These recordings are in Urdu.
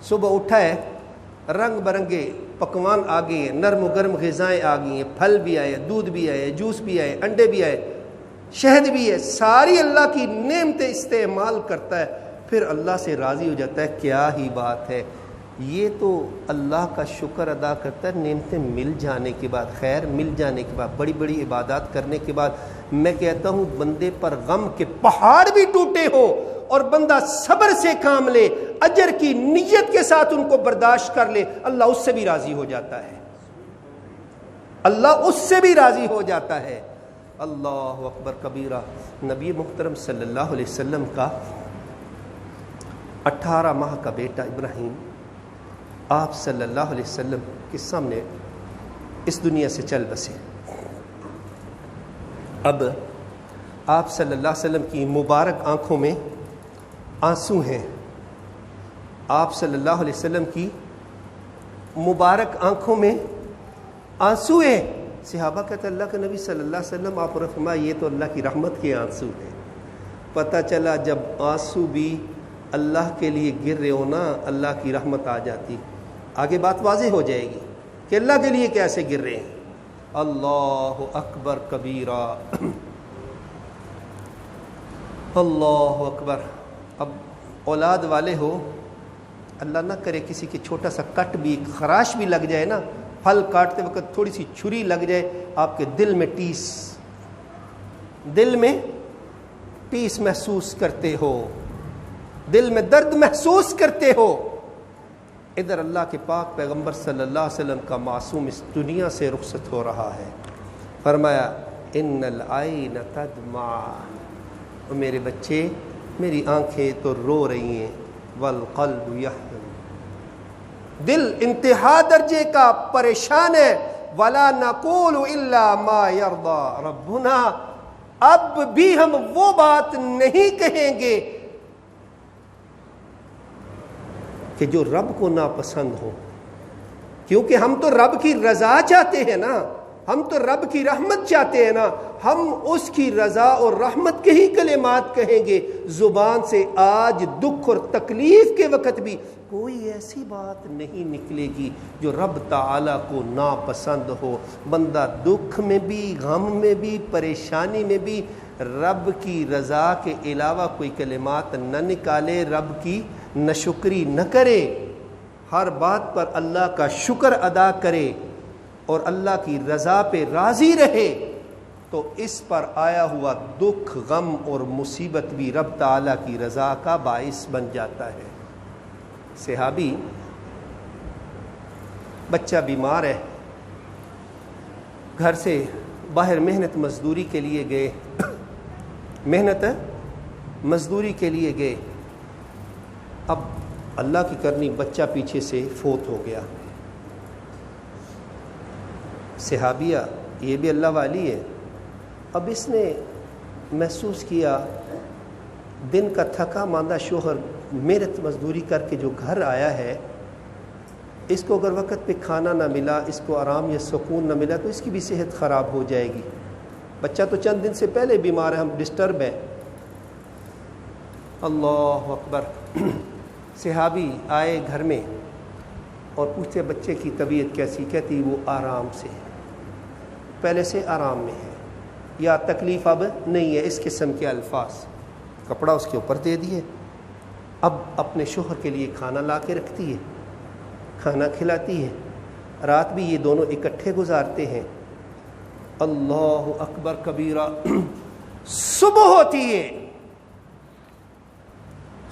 صبح اٹھا ہے، رنگ برنگے پکوان آ گئے ہیں، نرم و گرم غذائیں آ گئی ہیں، پھل بھی آئے، دودھ بھی آئے، جوس بھی آئے، انڈے بھی آئے، شہد بھی ہے، ساری اللہ کی نعمتیں استعمال کرتا ہے، پھر اللہ سے راضی ہو جاتا ہے۔ کیا ہی بات ہے، یہ تو اللہ کا شکر ادا کرتا ہے نعمتیں مل جانے کے بعد، خیر مل جانے کے بعد، بڑی بڑی عبادات کرنے کے بعد۔ میں کہتا ہوں بندے پر غم کے پہاڑ بھی ٹوٹے ہوں اور بندہ صبر سے کام لے، اجر کی نیت کے ساتھ ان کو برداشت کر لے، اللہ اس سے بھی راضی ہو جاتا ہے، اللہ اس سے بھی راضی ہو جاتا ہے۔ اللہ اکبر کبیرہ۔ نبی محترم صلی اللہ علیہ وسلم کا 18 ماہ کا بیٹا ابراہیم آپ صلی اللہ علیہ وسلم کے سامنے اس دنیا سے چل بسے۔ اب آپ صلی اللہ علیہ وسلم کی مبارک آنکھوں میں آنسو ہیں، آپ صلی اللہ علیہ وسلم کی مبارک آنکھوں میں آنسو ہیں۔ صحابہ کہتے اللہ کے نبی صلی اللہ علیہ وسلم، آپ فرمایا یہ تو اللہ کی رحمت کے آنسو ہیں۔ پتہ چلا جب آنسو بھی اللہ کے لیے گر رہے ہو نا، اللہ کی رحمت آ جاتی۔ آگے بات واضح ہو جائے گی کہ اللہ کے لیے کیسے گر رہے ہیں۔ اللہ اکبر کبیرہ، اللہ اکبر۔ اب اولاد والے ہو، اللہ نہ کرے کسی کے چھوٹا سا کٹ بھی، خراش بھی لگ جائے نا، پھل کاٹتے وقت تھوڑی سی چھری لگ جائے، آپ کے دل میں ٹیس محسوس کرتے ہو، دل میں درد محسوس کرتے ہو۔ ادھر اللہ کے پاک پیغمبر صلی اللہ علیہ وسلم کا معصوم اس دنیا سے رخصت ہو رہا ہے۔ فرمایا ان العین تدمع، میرے بچے میری آنکھیں تو رو رہی ہیں، والقلب یحزن، دل انتہا درجے کا پریشان ہے، ولا نقول الا ما یرضی ربنا، اب بھی ہم وہ بات نہیں کہیں گے کہ جو رب کو ناپسند ہو، کیونکہ ہم تو رب کی رضا چاہتے ہیں نا، ہم تو رب کی رحمت چاہتے ہیں نا، ہم اس کی رضا اور رحمت کے ہی کلمات کہیں گے۔ زبان سے آج دکھ اور تکلیف کے وقت بھی کوئی ایسی بات نہیں نکلے گی جو رب تعالیٰ کو ناپسند ہو۔ بندہ دکھ میں بھی، غم میں بھی، پریشانی میں بھی رب کی رضا کے علاوہ کوئی کلمات نہ نکالے، رب کی ناشکری نہ کرے، ہر بات پر اللہ کا شکر ادا کرے اور اللہ کی رضا پہ راضی رہے، تو اس پر آیا ہوا دکھ، غم اور مصیبت بھی رب تعالیٰ کی رضا کا باعث بن جاتا ہے۔ صحابی، بچہ بیمار ہے، گھر سے باہر محنت مزدوری کے لیے گئے، محنت مزدوری کے لیے گئے، اب اللہ کی کرنی بچہ پیچھے سے فوت ہو گیا۔ صحابیہ یہ بھی اللہ والی ہے، اب اس نے محسوس کیا دن کا تھکا ماندہ شوہر محنت مزدوری کر کے جو گھر آیا ہے، اس کو اگر وقت پہ کھانا نہ ملا، اس کو آرام یا سکون نہ ملا تو اس کی بھی صحت خراب ہو جائے گی۔ بچہ تو چند دن سے پہلے بیمار ہے، ہم ڈسٹرب ہیں۔ اللہ اکبر۔ صحابی آئے گھر میں اور پوچھتے بچے کی طبیعت کیسی؟ کہتی وہ آرام سے، پہلے سے آرام میں ہے، یا تکلیف اب نہیں ہے، اس قسم کے الفاظ۔ کپڑا اس کے اوپر دے دیے، اب اپنے شوہر کے لیے کھانا لا کے رکھتی ہے، کھانا کھلاتی ہے، رات بھی یہ دونوں اکٹھے گزارتے ہیں۔ اللہ اکبر کبیرہ۔ صبح ہوتی ہے،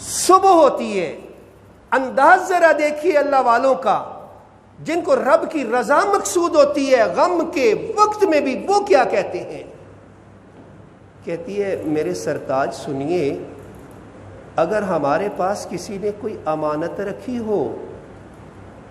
صبح ہوتی ہے، انداز ذرا دیکھیے اللہ والوں کا، جن کو رب کی رضا مقصود ہوتی ہے، غم کے وقت میں بھی وہ کیا کہتے ہیں؟ کہتی ہے میرے سرتاج سنیے، اگر ہمارے پاس کسی نے کوئی امانت رکھی ہو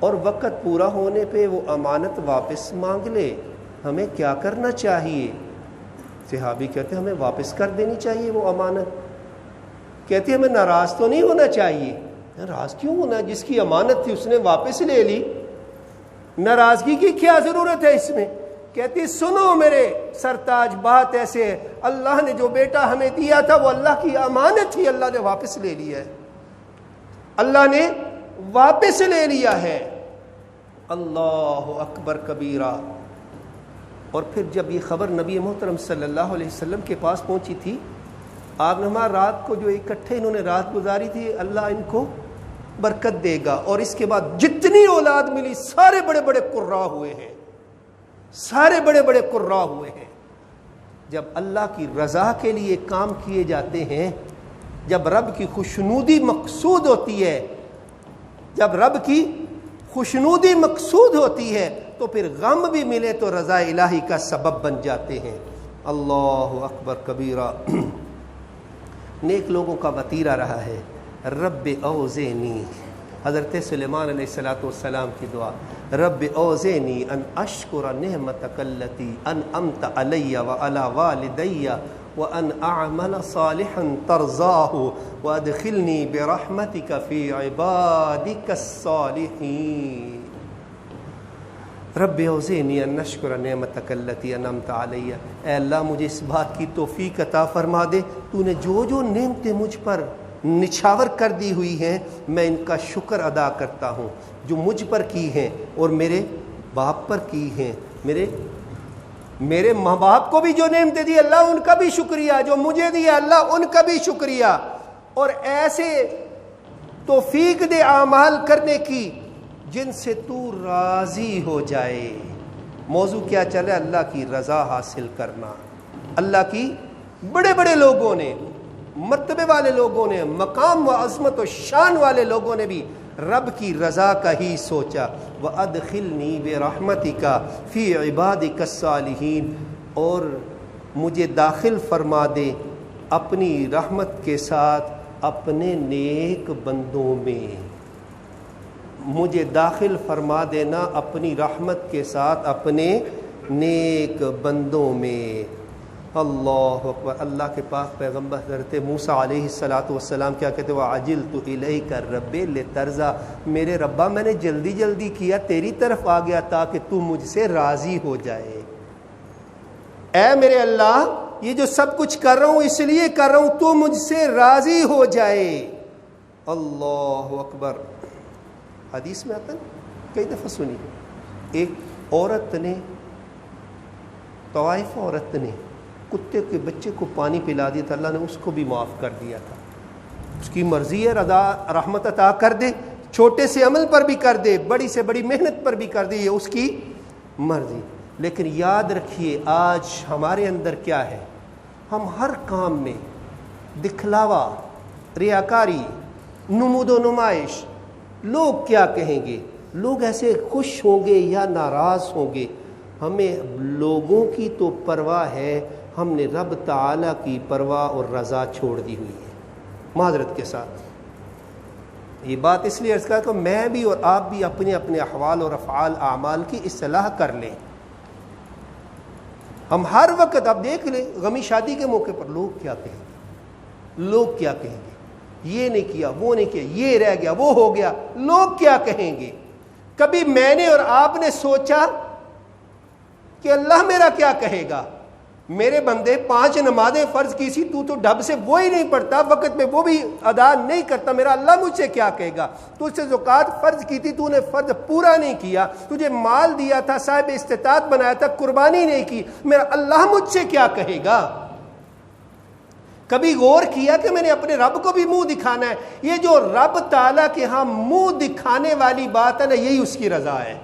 اور وقت پورا ہونے پہ وہ امانت واپس مانگ لے، ہمیں کیا کرنا چاہیے؟ صحابی کہتے ہیں ہمیں واپس کر دینی چاہیے وہ امانت۔ کہتی ہے ہمیں ناراض تو نہیں ہونا چاہیے۔ ناراض کیوں ہونا؟ جس کی امانت تھی اس نے واپس لے لی، ناراضگی کی کیا ضرورت ہے اس میں؟ کہتی سنو میرے سرتاج، بات ایسے ہے، اللہ نے جو بیٹا ہمیں دیا تھا وہ اللہ کی امانت تھی، اللہ نے واپس لے لیا ہے، اللہ نے واپس لے لیا ہے۔ اللہ اکبر کبیرہ۔ اور پھر جب یہ خبر نبی محترم صلی اللہ علیہ وسلم کے پاس پہنچی تھی، آپ نے ہمارا رات کو جو اکٹھے انہوں نے رات گزاری تھی، اللہ ان کو برکت دے گا، اور اس کے بعد جتنی اولاد ملی سارے بڑے بڑے قراء ہوئے ہیں، سارے بڑے بڑے قراء ہوئے ہیں۔ جب اللہ کی رضا کے لیے کام کیے جاتے ہیں، جب رب کی خوشنودی مقصود ہوتی ہے، جب رب کی خوشنودی مقصود ہوتی ہے تو پھر غم بھی ملے تو رضا الہی کا سبب بن جاتے ہیں۔ اللہ اکبر کبیرہ۔ نیک لوگوں کا وتیرہ رہا ہے، رب اوزینی، حضرت سلیمان علیہ الصلوۃ والسلام کی دعا، رب اوزینی ان اشکر نعمتک التی انعمت علی وعلی والدی وان اعمل صالحا ترضاہ وادخلنی برحمتک فی عبادک الصالحین۔ رب اوزینی ان اشکر نعمتک التی انعمت علی، اے اللہ مجھے اس بات کی توفیق عطا فرما دے، تو نے جو جو نعمتیں مجھ پر نچھاور کر دی ہوئی ہیں میں ان کا شکر ادا کرتا ہوں، جو مجھ پر کی ہیں اور میرے باپ پر کی ہیں، میرے ماں باپ کو بھی جو نعمتیں دی اللہ ان کا بھی شکریہ، جو مجھے دیا اللہ ان کا بھی شکریہ، اور ایسے توفیق دے اعمال کرنے کی جن سے تو راضی ہو جائے۔ موضوع کیا چلے؟ اللہ کی رضا حاصل کرنا۔ اللہ کی بڑے بڑے لوگوں نے، مرتبے والے لوگوں نے، مقام و عظمت و شان والے لوگوں نے بھی رب کی رضا کا ہی سوچا۔ وَأَدْخِلْنِي بِرَحْمَتِكَ فِي عِبَادِكَ الصَّالِحِينَ، اور مجھے داخل فرما دے اپنی رحمت کے ساتھ اپنے نیک بندوں میں، مجھے داخل فرما دینا اپنی رحمت کے ساتھ اپنے نیک بندوں میں۔ اللہ اکبر۔ اللہ کے پاک پیغمبر حضرت موسیٰ علیہ السلام کیا کہتے ہیں؟ وَعَجِلْتُ إِلَيْكَ رَبِّ لِتَرْضَىٰ، میرے ربا میں نے جلدی جلدی کیا تیری طرف آ گیا تاکہ تو مجھ سے راضی ہو جائے۔ اے میرے اللہ، یہ جو سب کچھ کر رہا ہوں اس لیے کر رہا ہوں تو مجھ سے راضی ہو جائے۔ اللہ اکبر۔ حدیث میں آتا ہے، کئی دفعہ سنی، ایک عورت نے، طوائف عورت نے کتے کے بچے کو پانی پلا دیا تھا، اللہ نے اس کو بھی معاف کر دیا تھا۔ اس کی مرضی ہے، رضا رحمت عطا کر دے، چھوٹے سے عمل پر بھی کر دے، بڑی سے بڑی محنت پر بھی کر دے، یہ اس کی مرضی۔ لیکن یاد رکھیے آج ہمارے اندر کیا ہے؟ ہم ہر کام میں دکھلاوا، ریاکاری، نمود و نمائش، لوگ کیا کہیں گے، لوگ ایسے خوش ہوں گے یا ناراض ہوں گے، ہمیں لوگوں کی تو پرواہ ہے، ہم نے رب تعالیٰ کی پرواہ اور رضا چھوڑ دی ہوئی ہے۔ معذرت کے ساتھ یہ بات اس لیے عرض کر کہ میں بھی اور آپ بھی اپنے اپنے احوال اور افعال اعمال کی اصلاح کر لیں۔ ہم ہر وقت آپ دیکھ لیں غمی شادی کے موقع پر لوگ کیا کہیں گے، لوگ کیا کہیں گے، یہ نہیں کیا، وہ نہیں کیا، یہ رہ گیا، وہ ہو گیا، لوگ کیا کہیں گے۔ کبھی میں نے اور آپ نے سوچا کہ اللہ میرا کیا کہے گا؟ میرے بندے 5 نمازیں فرض کی سی، تو ڈھب سے وہی نہیں پڑھتا، وقت میں وہ بھی ادا نہیں کرتا، میرا اللہ مجھ سے کیا کہے گا؟ تو سے زکوٰۃ فرض کی تھی، تو نے فرض پورا نہیں کیا، تجھے مال دیا تھا، صاحب استطاعت بنایا تھا، قربانی نہیں کی، میرا اللہ مجھ سے کیا کہے گا؟ کبھی غور کیا کہ میں نے اپنے رب کو بھی منہ دکھانا ہے؟ یہ جو رب تعالیٰ کے ہاں منہ دکھانے والی بات ہے نا، یہی اس کی رضا ہے۔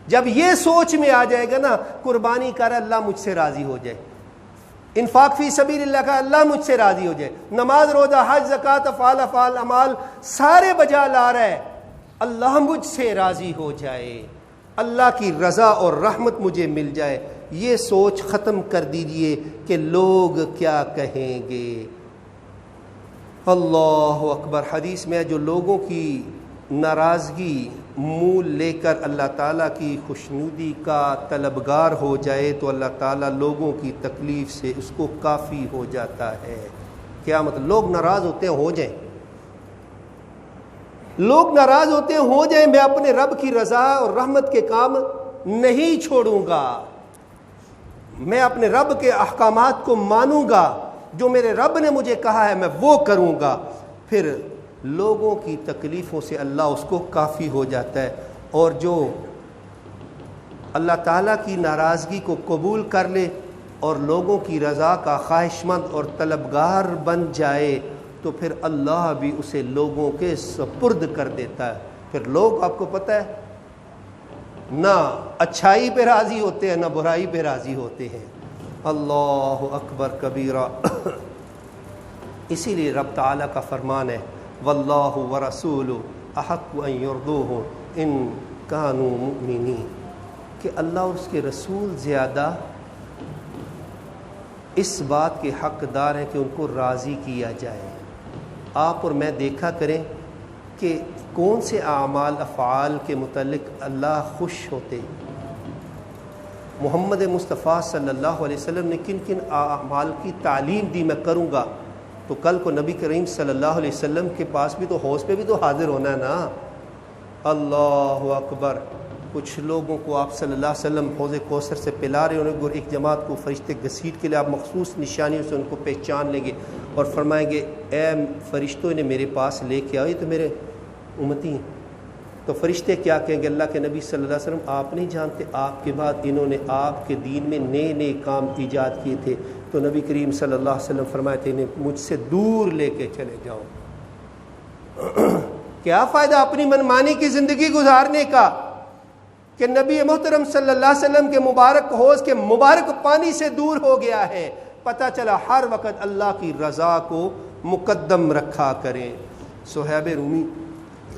جب یہ سوچ میں آ جائے گا نا، قربانی کر اللہ مجھ سے راضی ہو جائے، انفاق فی سبیل اللہ کا اللہ مجھ سے راضی ہو جائے، نماز روزہ حج زکوٰۃ افعال اعمال سارے بجا لا رہا ہے، اللہ مجھ سے راضی ہو جائے، اللہ کی رضا اور رحمت مجھے مل جائے، یہ سوچ ختم کر دیجئے کہ لوگ کیا کہیں گے۔ اللہ اکبر۔ حدیث میں جو لوگوں کی ناراضگی مول لے کر اللہ تعالیٰ کی خوشنودی کا طلبگار ہو جائے تو اللہ تعالیٰ لوگوں کی تکلیف سے اس کو کافی ہو جاتا ہے۔ کیا مطلب؟ لوگ ناراض ہوتے ہیں، ہو جائیں، لوگ ناراض ہوتے ہیں، ہو جائیں، میں اپنے رب کی رضا اور رحمت کے کام نہیں چھوڑوں گا، میں اپنے رب کے احکامات کو مانوں گا، جو میرے رب نے مجھے کہا ہے میں وہ کروں گا۔ پھر لوگوں کی تکلیفوں سے اللہ اس کو کافی ہو جاتا ہے، اور جو اللہ تعالیٰ کی ناراضگی کو قبول کر لے اور لوگوں کی رضا کا خواہش مند اور طلبگار بن جائے تو پھر اللہ بھی اسے لوگوں کے سپرد کر دیتا ہے۔ پھر لوگ آپ کو پتہ ہے نہ اچھائی پہ راضی ہوتے ہیں نہ برائی پہ راضی ہوتے ہیں۔ اللہ اکبر کبیرہ۔ اسی لیے رب تعالیٰ کا فرمان ہے واللہ ورسولہ احق ان یرضوہ ان کانوا مؤمنین، کہ اللہ اور اس کے رسول زیادہ اس بات کے حقدار ہیں کہ ان کو راضی کیا جائے۔ آپ اور میں دیکھا کریں کہ کون سے اعمال افعال کے متعلق اللہ خوش ہوتے۔ محمد مصطفیٰ صلی اللہ علیہ وسلم نے کن کن اعمال کی تعلیم دی میں کروں گا، تو کل کو نبی کریم صلی اللہ علیہ وسلم کے پاس بھی تو حوض پہ بھی تو حاضر ہونا ہے نا۔ اللہ اکبر۔ کچھ لوگوں کو آپ صلی اللہ علیہ وسلم حوض کوثر سے پلا رہے ہوں گے، اور ایک جماعت کو فرشتے گھسیٹ کے لیے آپ مخصوص نشانیوں سے ان کو پہچان لیں گے اور فرمائیں گے اے فرشتوں نے میرے پاس لے کے آؤ، یہ تو میرے امتی ہیں۔ تو فرشتے کیا کہیں گے؟ اللہ کے نبی صلی اللہ علیہ وسلم آپ نہیں جانتے آپ کے بعد انہوں نے آپ کے دین میں نئے نئے کام ایجاد کیے تھے، تو نبی کریم صلی اللہ علیہ وسلم فرمائے تھے انہیں مجھ سے دور لے کے چلے جاؤ۔ کیا فائدہ اپنی منمانی کی زندگی گزارنے کا کہ نبی محترم صلی اللہ علیہ وسلم کے مبارک حوض کے مبارک پانی سے دور ہو گیا ہے۔ پتہ چلا ہر وقت اللہ کی رضا کو مقدم رکھا کریں۔ صہیب رومی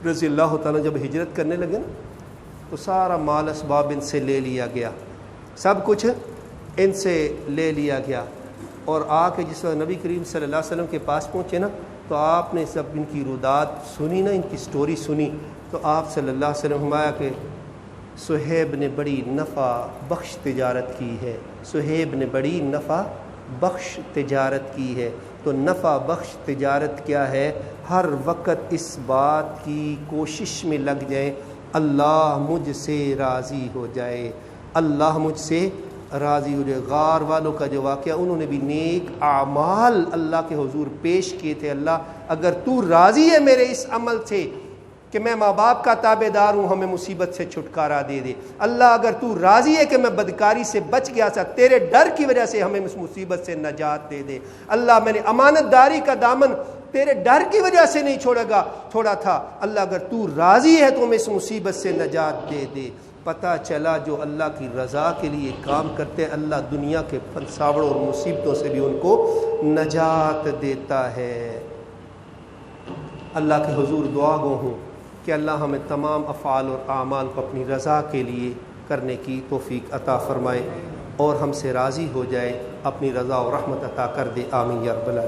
رضی اللہ تعالیٰ جب ہجرت کرنے لگے نا تو سارا مال اسباب ان سے لے لیا گیا، سب کچھ ان سے لے لیا گیا، اور آ کے جس وقت نبی کریم صلی اللہ علیہ وسلم کے پاس پہنچے نا تو آپ نے سب ان کی رودات سنی نا، ان کی سٹوری سنی، تو آپ صلی اللہ علیہ وسلم فرمایا کہ صہیب نے بڑی نفع بخش تجارت کی ہے، صہیب نے بڑی نفع بخش تجارت کی ہے۔ تو نفع بخش تجارت کیا ہے؟ ہر وقت اس بات کی کوشش میں لگ جائیں اللہ مجھ سے راضی ہو جائے، اللہ مجھ سے راضی ہو جائے۔ غار والوں کا جو واقعہ، انہوں نے بھی نیک اعمال اللہ کے حضور پیش کیے تھے، اللہ اگر تو راضی ہے میرے اس عمل سے کہ میں ماں باپ کا تابع دار ہوں، ہمیں مصیبت سے چھٹکارا دے دے۔ اللہ اگر تو راضی ہے کہ میں بدکاری سے بچ گیا تھا، تیرے ڈر کی وجہ سے ہمیں اس مصیبت سے نجات دے دے۔ اللہ میں نے امانت داری کا دامن تیرے ڈر کی وجہ سے نہیں چھوڑا تھا، اللہ اگر تو راضی ہے تو ہمیں اس مصیبت سے نجات دے دے۔ پتہ چلا جو اللہ کی رضا کے لیے کام کرتے ہیں اللہ دنیا کے پنساوڑوں اور مصیبتوں سے بھی ان کو نجات دیتا ہے۔ اللہ کے حضور دعا گو ہوں کہ اللہ ہمیں تمام افعال اور اعمال کو اپنی رضا کے لیے کرنے کی توفیق عطا فرمائے اور ہم سے راضی ہو جائے، اپنی رضا اور رحمت عطا کر دے، آمین یا رب العالمین۔